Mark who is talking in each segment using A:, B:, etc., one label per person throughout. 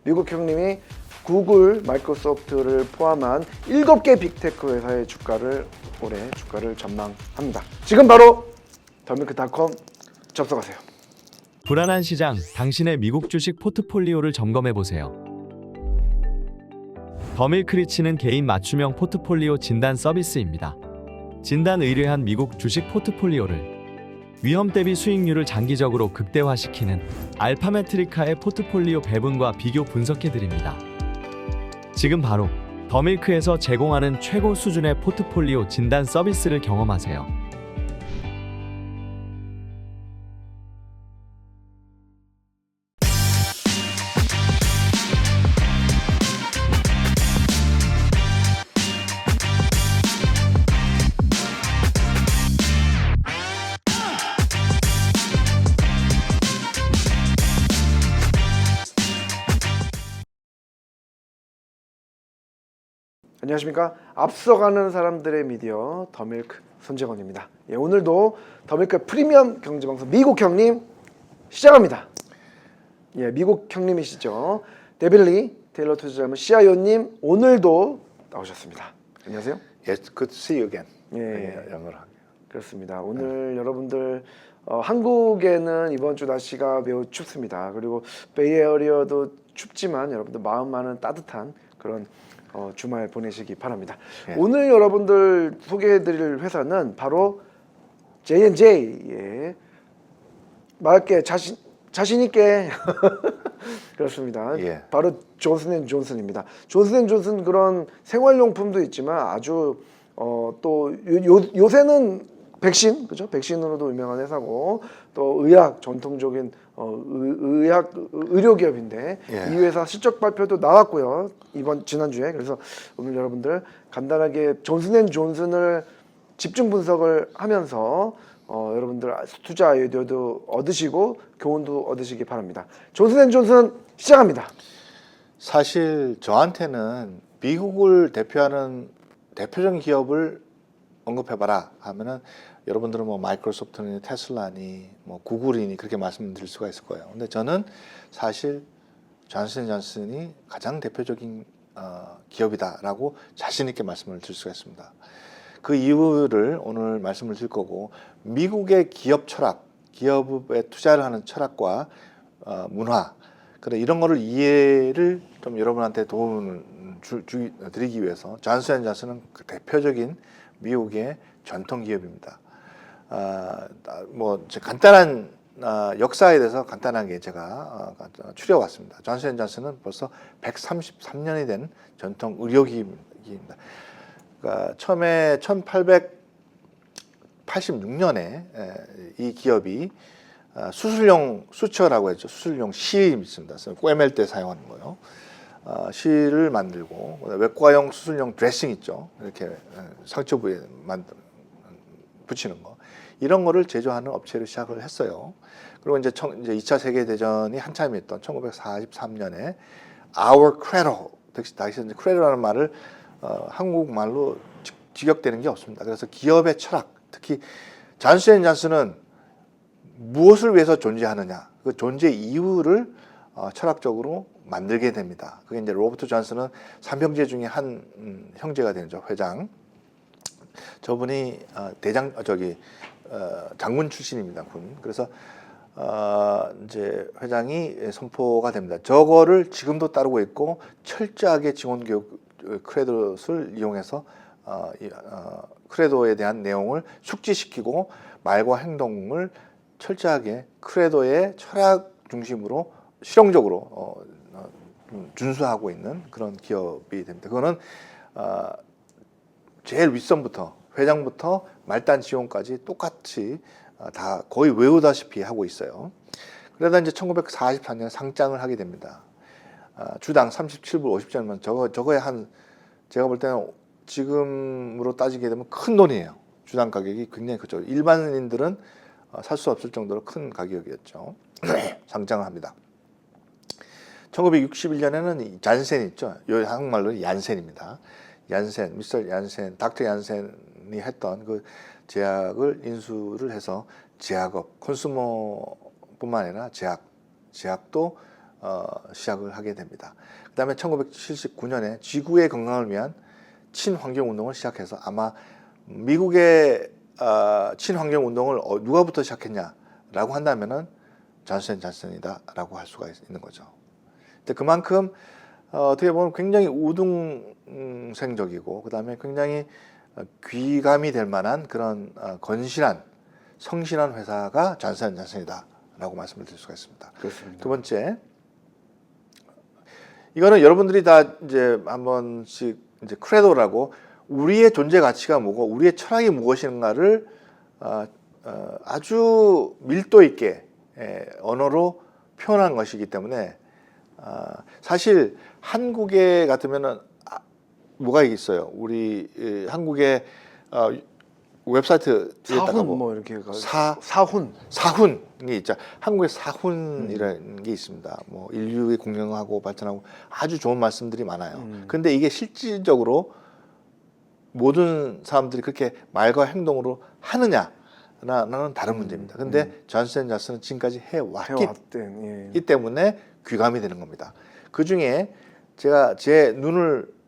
A: 미국 형님이 구글, 마이크로소프트를 포함한 7개 빅테크 회사의 올해 주가를 전망합니다. 지금 바로 더밀크닷컴 접속하세요.
B: 불안한 시장, 당신의 미국 주식 포트폴리오를 점검해보세요. 더밀크리치는 개인 맞춤형 포트폴리오 진단 서비스입니다. 진단 의뢰한 미국 주식 포트폴리오를 위험 대비 수익률을 장기적으로 극대화시키는 알파메트리카의 포트폴리오 배분과 비교 분석해드립니다. 지금 바로 더밀크에서 제공하는 최고 수준의 포트폴리오 진단 서비스를 경험하세요.
A: 안녕하십니까? 앞서가는 사람들의 미디어 더밀크 손재건입니다. 예, 오늘도 더밀크 프리미엄 경제방송 미국 형님 시작합니다. 예, 미국 형님이시죠. 데빌리 테일러 투자자문 CIO님 오늘도 나오셨습니다. 안녕하세요.
C: Yes, good to see you again.
A: 예,
C: 영어로 하게요.
A: 그렇습니다. 오늘 여러분들 한국에는 이번 주 날씨가 매우 춥습니다. 그리고 베이에어리어도 춥지만 여러분들 마음만은 따뜻한 그런 주말 보내시기 바랍니다.
C: 예.
A: 오늘 여러분들 소개해드릴 회사는 바로 J&J의 맑게 자신 있게 그렇습니다.
C: 예.
A: 바로 존슨앤존슨입니다. 존슨앤존슨 그런 생활용품도 있지만 아주 또 요새는 백신, 그죠? 백신으로도 유명한 회사고 또 의학 전통적인 의학 의료 기업인데
C: 예.
A: 이 회사 실적 발표도 나왔고요. 지난주에. 그래서 오늘 여러분들 간단하게 존슨앤존슨을 집중 분석을 하면서 여러분들 투자 아이디어도 얻으시고 교훈도 얻으시기 바랍니다. 존슨앤존슨 시작합니다.
C: 사실 저한테는 미국을 대표하는 대표적인 기업을 언급해봐라 하면은 여러분들은 뭐 마이크로소프트니 테슬라니 뭐 구글이니 그렇게 말씀드릴 수가 있을 거예요. 근데 저는 사실 존슨앤존슨이 가장 대표적인 기업이다라고 자신 있게 말씀을 드릴 수가 있습니다. 그 이유를 오늘 말씀을 드릴 거고 미국의 기업 철학, 기업에 투자를 하는 철학과 문화 그래 이런 거를 이해를 좀 여러분한테 도움을 드리기 위해서 존슨앤존슨은 그 대표적인 미국의 전통 기업입니다. 뭐 간단한 역사에 대해서 간단하게 제가 추려왔습니다. 존슨앤존슨은 벌써 133년이 된 전통 의료기업입니다. 그러니까 처음에 1886년에 이 기업이 수술용 수처라고 했죠. 수술용 실 있습니다. 꿰맬 때 사용하는 거요. 실을 만들고 외과용 수술용 드레싱 있죠. 이렇게 상처 부위에 붙이는 거. 이런 거를 제조하는 업체를 시작을 했어요. 그리고 이제 2차 세계 대전이 한참이었던 1943년에 Our Credo, 당시 credo라는 말을 한국말로 직역되는 게 없습니다. 그래서 기업의 철학, 특히 존슨앤존슨은 무엇을 위해서 존재하느냐, 그 존재 이유를 철학적으로 만들게 됩니다. 그게 이제 로버트 존슨은 3형제 중에 한 형제가 되죠. 회장. 저분이 장군 출신입니다. 군. 그래서 이제 회장이 선포가 됩니다. 저거를 지금도 따르고 있고 철저하게 직원 교육 크레도를 이용해서 크레도에 대한 내용을 숙지시키고 말과 행동을 철저하게 크레도의 철학 중심으로 실용적으로 준수하고 있는 그런 기업이 됩니다. 그거는 제일 윗선부터 회장부터 말단 지원까지 똑같이 다 거의 외우다시피 하고 있어요. 그러다 이제 1944년 상장을 하게 됩니다. 주당 37불 50전이면 저거에 한 제가 볼 때는 지금으로 따지게 되면 큰 돈이에요. 주당 가격이 굉장히 크죠. 일반인들은 살 수 없을 정도로 큰 가격이었죠. 상장을 합니다. 1961년에는 잔센 있죠. 한국말로 얀센입니다. 얀센, 미스터 얀센, 닥터 얀센이 했던 그 제약을 인수를 해서 제약업, 컨슈머뿐만 아니라 제약도 시작을 하게 됩니다. 그다음에 1979년에 지구의 건강을 위한 친환경 운동을 시작해서 아마 미국의 친환경 운동을 누가부터 시작했냐라고 한다면은 존슨 존슨이다라고 할 수가 있는 거죠. 근데 그만큼 어떻게 보면 굉장히 우등생적이고 그다음에 굉장히 귀감이 될 만한 그런 건실한 성실한 회사가 존슨 존슨이다라고 말씀을 드릴 수가 있습니다.
A: 그렇습니다.
C: 두 번째, 이거는 여러분들이 다 이제 한 번씩 이제 크레도라고 우리의 존재 가치가 뭐고 우리의 철학이 무엇인가를 아주 밀도 있게 언어로 표현한 것이기 때문에 사실 한국에 같으면은 뭐가 있어요? 우리 한국의 웹사이트에다가
A: 사훈 뭐 이렇게 사훈
C: 사훈이 있죠. 한국의 사훈이라는 게 있습니다. 뭐 인류의 공경하고 발전하고 아주 좋은 말씀들이 많아요. 근데 이게 실질적으로 모든 사람들이 그렇게 말과 행동으로 하느냐라는 다른 문제입니다. 근데 존슨 존슨은 지금까지 해왔기 때문에 귀감이 되는 겁니다. 그 중에 제가 제 눈을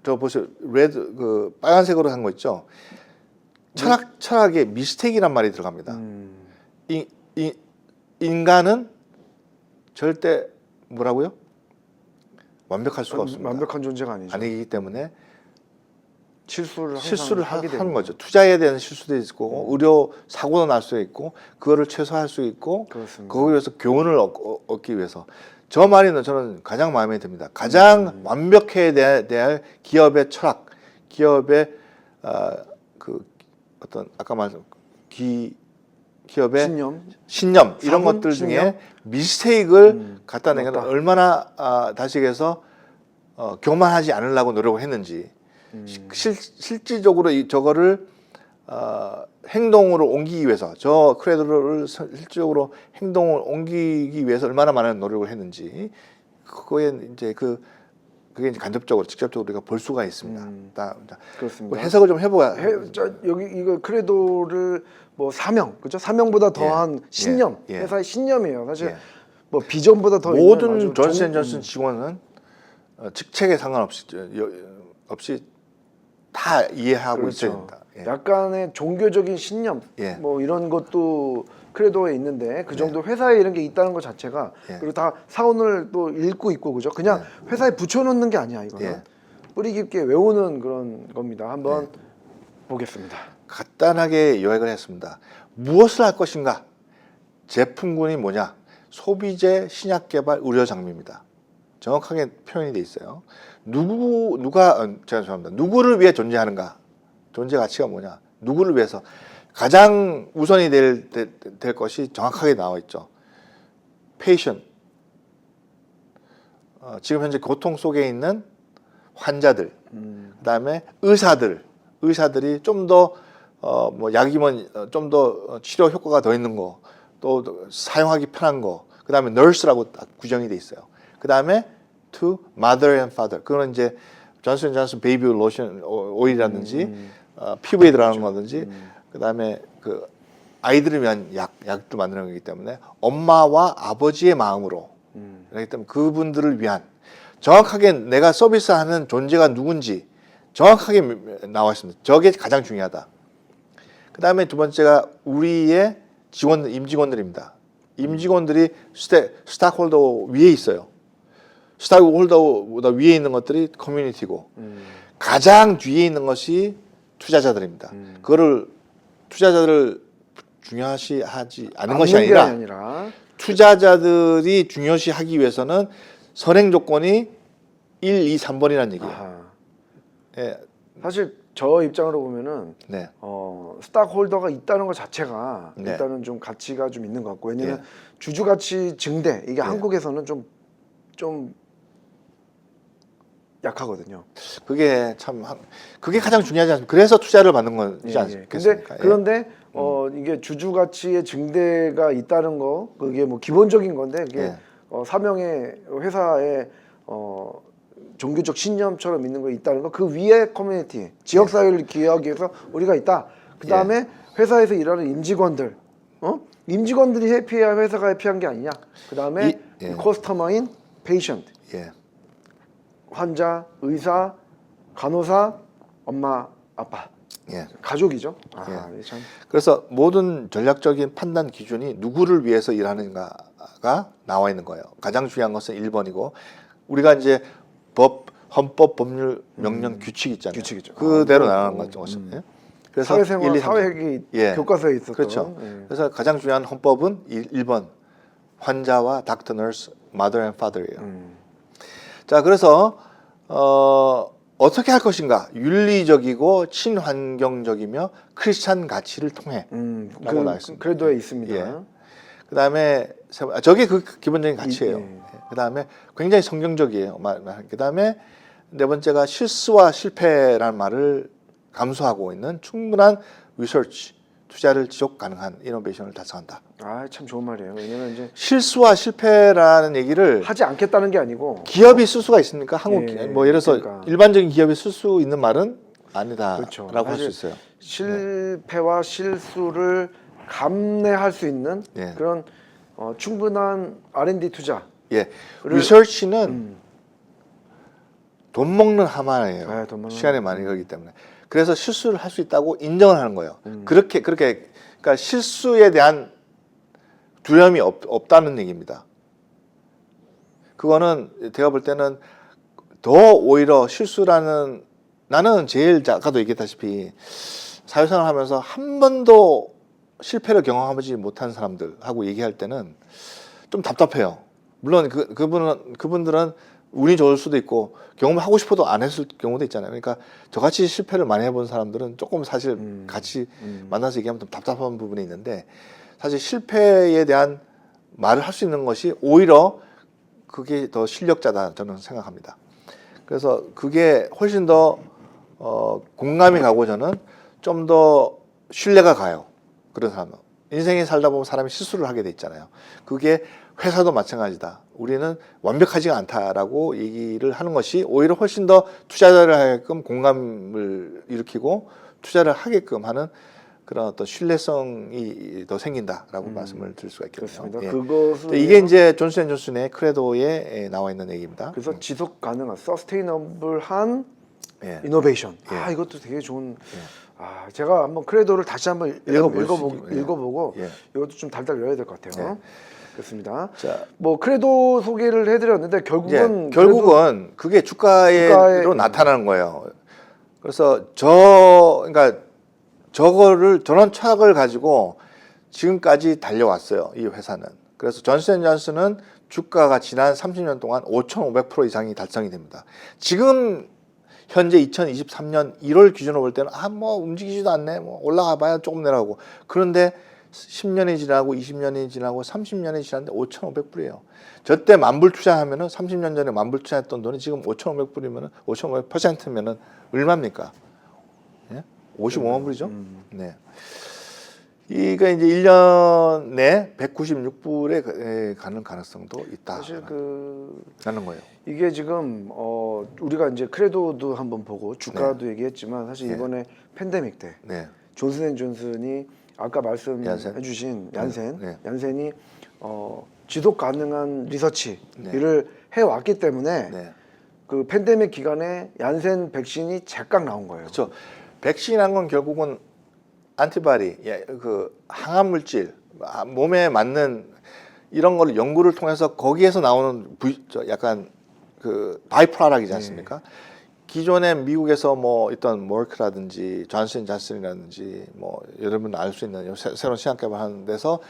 C: 저 보세요. 레드 그 빨간색으로 한 거 있죠. 철학에 미스테이크란 말이 들어갑니다. 인간은 절대 뭐라고요? 완벽할 수가 없습니다.
A: 완벽한 존재가 아니죠.
C: 아니기 때문에
A: 실수를
C: 하게 되는 거죠. 투자에 대한 실수도 있고 의료 사고도 날 수 있고 그거를 최소화할 수 있고
A: 그렇습니다.
C: 거기에서 교훈을 얻기 위해서 저 말이 저는 가장 마음에 듭니다. 가장 완벽해야 될 기업의 철학, 기업의 그 어떤 아까 말씀 기업의 신념 이런 것들 중에 미스테이크를 갖다 내는 건 얼마나 다시해서 교만하지 않으려고 노력을 했는지 실질적으로 저거를 행동으로 옮기기 위해서 저 크레도를 실질적으로 행동을 옮기기 위해서 얼마나 많은 노력을 했는지 그거에 이제 그게 이제 간접적으로 직접적으로 우리가 볼 수가 있습니다.
A: 그렇습니다.
C: 해석을 좀 해보야.
A: 여기 이거 크레도를 뭐 사명 그죠? 사명보다 더한 신념 회사의 신념이에요. 사실 뭐 비전보다 더
C: 모든 존슨 존슨 직원은 직책에 상관없이 다 이해하고
A: 그렇죠.
C: 있어야 된다.
A: 약간의 종교적인 신념 뭐 이런 것도 크레도에 있는데 그 정도 회사에 이런 게 있다는 것 자체가 그리고 다 사원을 또 읽고 있고 그죠? 그냥 회사에 붙여놓는 게 아니야 이거는 뿌리 깊게 외우는 그런 겁니다. 한번 보겠습니다.
C: 간단하게 요약을 했습니다. 무엇을 할 것인가? 제품군이 뭐냐? 소비재 신약 개발 의료 장비입니다. 정확하게 표현이 돼 있어요. 죄송합니다. 누구를 위해 존재하는가? 존재 가치가 뭐냐? 누구를 위해서? 가장 우선이 될 것이 정확하게 나와 있죠. 페이션. 지금 현재 고통 속에 있는 환자들, 그다음에 의사들이 좀 더 뭐 약이면 좀 더 치료 효과가 더 있는 거, 또 사용하기 편한 거, 그다음에 nurse라고 딱 구정이 돼 있어요. 그다음에 to mother and father. 그거는 이제 존슨 존슨 베이비 로션 오일이라든지 피부에 들어가는 거든지 그다음에 그 아이들을 위한 약도 만드는 거기 때문에 엄마와 아버지의 마음으로 그렇기 때문에 그분들을 위한 정확하게 내가 서비스하는 존재가 누군지 정확하게 나와 있습니다. 저게 가장 중요하다. 그 다음에 두 번째가 우리의 임직원들입니다. 임직원들이 스탁홀더 위에 있어요. 스탁홀더보다 위에 있는 것들이 커뮤니티고 가장 뒤에 있는 것이 투자자들입니다. 그거를 투자자들을 중요시하지 않은 것이 아니라 투자자들이 중요시하기 위해서는 선행 조건이 1, 2, 3번이라는 얘기예요.
A: 사실 저 입장으로 보면은 스탁홀더가 있다는 것 자체가 일단은 좀 가치가 좀 있는 것 같고 왜냐면 주주 가치 증대 이게 한국에서는 좀 약하거든요.
C: 그게 가장 중요하지 않습니까? 그래서 투자를 받는 거지 않겠습니까?
A: 그런데 이게 주주 가치의 증대가 있다는 거 그게 뭐 기본적인 건데 그게 사명의 회사의 종교적 신념처럼 있는 거 있다는 거 그 위에 커뮤니티 지역 사회를 기여하기 위해서 우리가 있다. 그 다음에 회사에서 일하는 임직원들이 해피해야 회사가 해피한 게 아니냐. 그 다음에
C: 예.
A: 커스터머인 patient,
C: 예.
A: 환자, 의사, 간호사, 엄마, 아빠,
C: 예.
A: 가족이죠. 아, 참.
C: 그래서 모든 전략적인 판단 기준이 누구를 위해서 일하는가가 나와 있는 거예요. 가장 중요한 것은 1번이고 우리가 이제 헌법, 법률, 명령, 규칙 있잖아요.
A: 규칙이죠.
C: 그대로 나가는 거죠. 예? 그래서
A: 사회생활,
C: 1, 2, 3.
A: 사회학이
C: 예.
A: 교과서에 있었던.
C: 그렇죠.
A: 예.
C: 그래서 가장 중요한 헌법은 1번 환자와 닥터, 너스, 마더 앤 파더예요. 자, 그래서 어떻게 할 것인가? 윤리적이고 친환경적이며 크리스찬 가치를 통해. 라고 나와 있습니다.
A: 그래도에 있습니다.
C: 예. 그다음에 저게 그 기본적인 가치예요.
A: 예.
C: 그다음에 굉장히 성경적이에요. 그다음에 네 번째가 실수와 실패라는 말을 감수하고 있는 충분한 리서치, 투자를 지속 가능한 이노베이션을 달성한다.
A: 아, 참 좋은 말이에요. 왜냐면 이제
C: 실수와 실패라는 얘기를
A: 하지 않겠다는 게 아니고
C: 기업이 쓸 수가 있습니까? 한국
A: 예,
C: 뭐 예를 들어서
A: 그러니까.
C: 일반적인 기업이 쓸 수 있는 말은 아니다라고
A: 그렇죠.
C: 할 수
A: 사실
C: 있어요.
A: 실패와 실수를 감내할 수 있는
C: 예.
A: 그런 충분한 R&D 투자.
C: 예, 리서치는 돈 먹는 하마예요.
A: 아, 돈 먹는
C: 시간이 많이 걸리기 때문에. 그래서 실수를 할 수 있다고 인정을 하는 거예요. 그렇게 그러니까 실수에 대한 두려움이 없다는 얘기입니다. 그거는 제가 볼 때는 더 오히려 실수라는 나는 제일 아까도 얘기했다시피 사회생활 하면서 한 번도 실패를 경험하지 못한 사람들하고 얘기할 때는 좀 답답해요. 물론 그분들은 운이 좋을 수도 있고 경험을 하고 싶어도 안 했을 경우도 있잖아요. 그러니까 저같이 실패를 많이 해본 사람들은 조금 사실 같이 만나서 얘기하면 좀 답답한 부분이 있는데 사실 실패에 대한 말을 할 수 있는 것이 오히려 그게 더 실력자다 저는 생각합니다. 그래서 그게 훨씬 더 공감이 가고 저는 좀 더 신뢰가 가요. 그런 사람은. 인생에 살다 보면 사람이 실수를 하게 돼 있잖아요. 그게 회사도 마찬가지다. 우리는 완벽하지가 않다라고 얘기를 하는 것이 오히려 훨씬 더 투자자를 하게끔 공감을 일으키고 투자를 하게끔 하는 그런 어떤 신뢰성이 더 생긴다라고 말씀을 드릴 수가 있겠네요.
A: 그렇습니다.
C: 예.
A: 그것은
C: 이게 이제 존슨앤존슨의 크레도에 나와 있는 얘기입니다.
A: 그래서 지속 가능한 서스테이너블한
C: 예.
A: 이노베이션.
C: 예.
A: 아, 이것도 되게 좋은. 아, 제가 한번 크레도를 다시 한번 읽어보고
C: 예.
A: 이것도 좀 달달 외워야 될 것 같아요.
C: 예.
A: 그렇습니다.
C: 자,
A: 뭐 크레도 소개를 해드렸는데 결국은
C: 결국은 그게 주가로 나타나는 거예요. 그래서 그러니까 저런 철학을 가지고 지금까지 달려왔어요. 이 회사는. 그래서 존슨앤존슨은 주가가 지난 30년 동안 5,500% 이상이 달성이 됩니다. 지금 현재 2023년 1월 기준으로 볼 때는 뭐 움직이지도 않네. 뭐 올라가 봐야 조금 내려가고. 그런데 10년이 지나고 20년이 지나고 30년이 지났는데 5,500불이에요. 저때 만불 투자하면은 30년 전에 만불 투자했던 돈이 지금 5,500불이면은 5,500%면은 얼마입니까? 예? 55만 불이죠? 네. 이거 이제 1년 내 196불에 가는 가능성도 있다.
A: 사실
C: 라는 거예요.
A: 이게 지금 우리가 이제 크레도도 한번 보고 주가도 얘기했지만 사실
C: 네.
A: 이번에 팬데믹 때
C: 네.
A: 존슨앤존슨이 아까 말씀해주신
C: 네.
A: 얀센이 지속 가능한 리서치를
C: 네.
A: 해왔기 때문에
C: 네.
A: 그 팬데믹 기간에 얀센 백신이 제깍 나온 거예요.
C: 그렇죠. 백신이란 건 결국은 안티바디, 그 항암 물질, 몸에 맞는 이런 걸 연구를 통해서 거기에서 나오는 약간 그 바이프라락이지 않습니까? 기존에 미국에서 뭐 있던 머크라든지 존슨앤존슨이라든지 뭐 여러분 알 수 있는 새로운 시장 개발하는 데서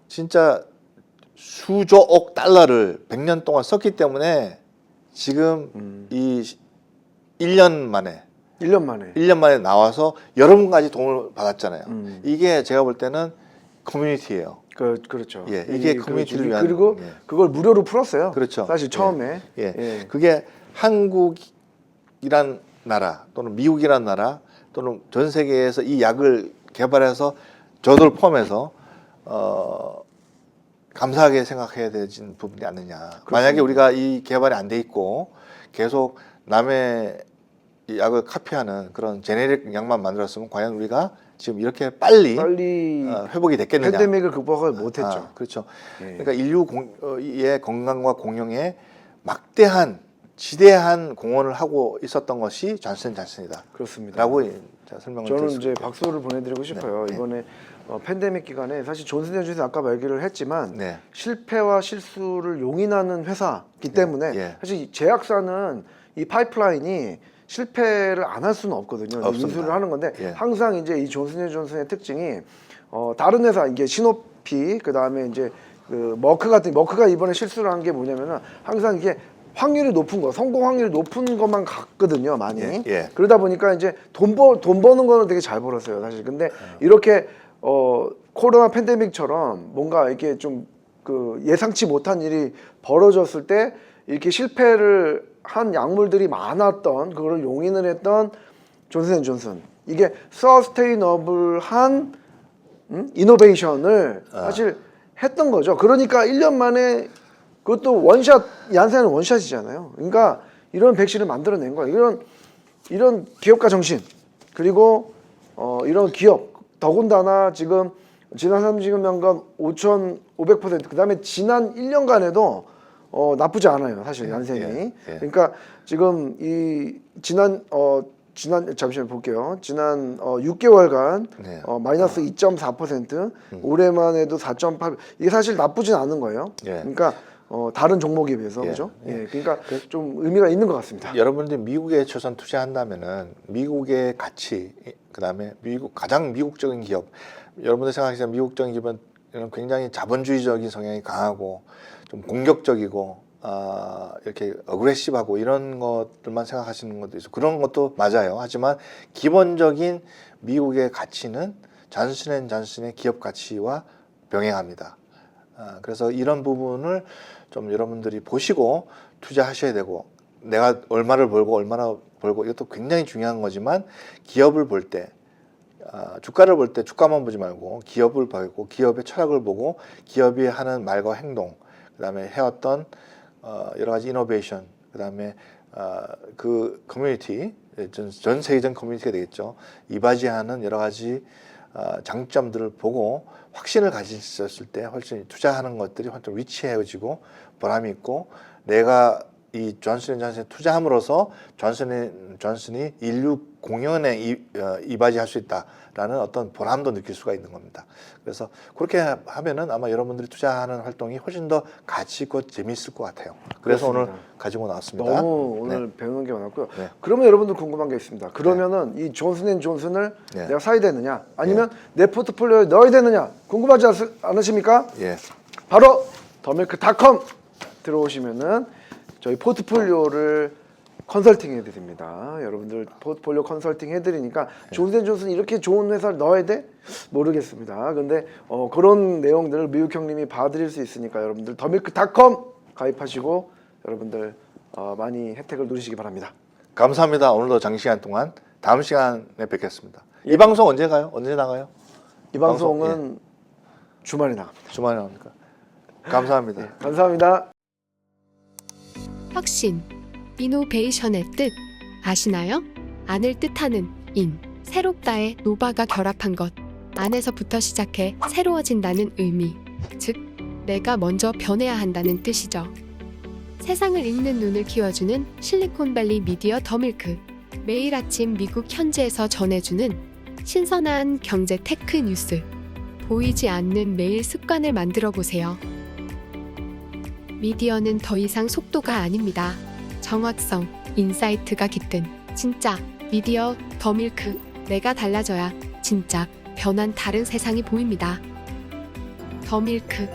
C: 진짜 수조억 달러를 100년 동안 썼기 때문에 지금 이 1년 만에
A: 1년 만에
C: 나와서 여러분까지 도움을 받았잖아요. 이게 제가 볼 때는 커뮤니티예요.
A: 그렇죠.
C: 예, 이게 커뮤니티를 위한
A: 그리고
C: 예.
A: 그걸 무료로 풀었어요.
C: 그렇죠.
A: 사실 처음에
C: 예. 그게 한국이란 나라 또는 미국이란 나라 또는 전 세계에서 이 약을 개발해서 저들 포함해서 감사하게 생각해야 되는 부분이 아니냐. 만약에 우리가 이 개발이 안 돼 있고 계속 남의 이 약을 카피하는 그런 제네릭 약만 만들었으면 과연 우리가 지금 이렇게 빨리 회복이 됐겠느냐?
A: 팬데믹을 극복을 못했죠.
C: 그렇죠.
A: 예.
C: 그러니까 인류의 건강과 공용에 막대한 지대한 공헌을 하고 있었던 것이 존슨앤존슨이다.
A: 그렇습니다.
C: 라고 제가 설명을
A: 저는
C: 드렸습니다.
A: 이제 박수를 보내드리고 싶어요.
C: 네.
A: 이번에 팬데믹 기간에 사실 존슨앤존슨 아까 얘기를 했지만
C: 네.
A: 실패와 실수를 용인하는 회사이기 때문에
C: 예.
A: 사실 이 제약사는 이 파이프라인이 실패를 안 할 수는 없거든요.
C: 없습니다.
A: 인수를 하는 건데
C: 예.
A: 항상 이제 이 존슨앤존슨의 특징이 다른 회사 이게 시노피 그 다음에 이제 그 머크가 이번에 실수를 한 게 뭐냐면은 항상 이게 확률이 높은 거, 성공 확률이 높은 것만 갔거든요, 많이.
C: 예, 예.
A: 그러다 보니까 이제 돈 버는 거는 되게 잘 벌었어요, 사실. 근데 이렇게 코로나 팬데믹처럼 뭔가 이렇게 좀 그 예상치 못한 일이 벌어졌을 때 이렇게 실패를 한 약물들이 많았던 그거를 용인을 했던 존슨앤존슨. 이게 서스테이너블한 이노베이션을 사실 했던 거죠. 그러니까 1년 만에 그것도 원샷, 얀센은 원샷이잖아요. 그러니까 이런 백신을 만들어낸 거예요. 이런 기업가 정신, 그리고 이런 기업, 더군다나 지금 지난 30년간 5,500%, 그다음에 지난 1년간에도 나쁘지 않아요, 사실 얀센이.
C: 예.
A: 그러니까 지금 이 지난 잠시만 볼게요. 지난 6개월간
C: 네.
A: 마이너스 2.4%, 올해만 해도 4.8. 이게 사실 나쁘진 않은 거예요.
C: 예.
A: 그러니까 다른 종목에 비해서
C: 예.
A: 그죠? 예. 그러니까 좀 의미가 있는 것 같습니다.
C: 여러분들이 미국에 초선 투자한다면은 미국의 가치, 그다음에 가장 미국적인 기업. 여러분들 생각하시는 미국적인 기업은 굉장히 자본주의적인 성향이 강하고 좀 공격적이고 이렇게 어그레시브하고 이런 것들만 생각하시는 것도 있어. 그런 것도 맞아요. 하지만 기본적인 미국의 가치는 존슨앤존슨의 기업 가치와 병행합니다. 그래서 이런 부분을 좀 여러분들이 보시고 투자하셔야 되고, 내가 얼마를 벌고 얼마나 벌고 이것도 굉장히 중요한 거지만, 기업을 볼 때 주가를 볼 때 주가만 보지 말고 기업을 보고 기업의 철학을 보고 기업이 하는 말과 행동, 그다음에 해왔던 여러 가지 이노베이션, 그다음에 그 커뮤니티, 전 세계적 커뮤니티가 되겠죠. 이바지하는 여러 가지 장점들을 보고 확신을 가지셨을 때 훨씬 투자하는 것들이 훨씬 위치해지고 보람이 있고, 내가 이 존슨앤존슨에 투자함으로써 존슨이 인류 공연에 이바지할 수 있다라는 어떤 보람도 느낄 수가 있는 겁니다. 그래서 그렇게 하면은 아마 여러분들이 투자하는 활동이 훨씬 더 가치 있고 재미있을 것 같아요. 그래서
A: 그렇습니다.
C: 오늘 가지고 나왔습니다.
A: 너무 오늘 배우는 게 많았고요.
C: 네.
A: 그러면 여러분들 궁금한 게 있습니다. 그러면은 이 존슨앤존슨을
C: 네.
A: 내가 사야 되느냐, 아니면 내 포트폴리오에 넣어야 되느냐 궁금하지 않으십니까?
C: 예.
A: 바로 더밀크닷컴 들어오시면은 저희 포트폴리오를 컨설팅 해드립니다. 여러분들 포트폴리오 컨설팅 해드리니까 존슨앤존슨 이렇게 좋은 회사를 넣어야 돼? 모르겠습니다. 근데 그런 내용들을 미국 형님이 봐드릴 수 있으니까 여러분들 더밀크닷컴 가입하시고 여러분들 많이 혜택을 누리시기 바랍니다.
C: 감사합니다. 오늘도 장시간 동안 다음 시간에 뵙겠습니다. 이 방송 언제 가요? 언제 나가요?
A: 이 방송은 주말에 나갑니다.
C: 주말에 나옵니까? 감사합니다.
A: 감사합니다.
D: 혁신, 이노베이션의 뜻 아시나요? 안을 뜻하는 인, 새롭다의 노바가 결합한 것, 안에서부터 시작해 새로워진다는 의미, 즉 내가 먼저 변해야 한다는 뜻이죠. 세상을 읽는 눈을 키워주는 실리콘밸리 미디어 더밀크, 매일 아침 미국 현지에서 전해주는 신선한 경제 테크 뉴스, 보이지 않는 매일 습관을 만들어 보세요. 미디어는 더 이상 속도가 아닙니다. 정확성, 인사이트가 깃든 진짜 미디어 더밀크. 내가 달라져야 진짜 변한 다른 세상이 보입니다. 더밀크.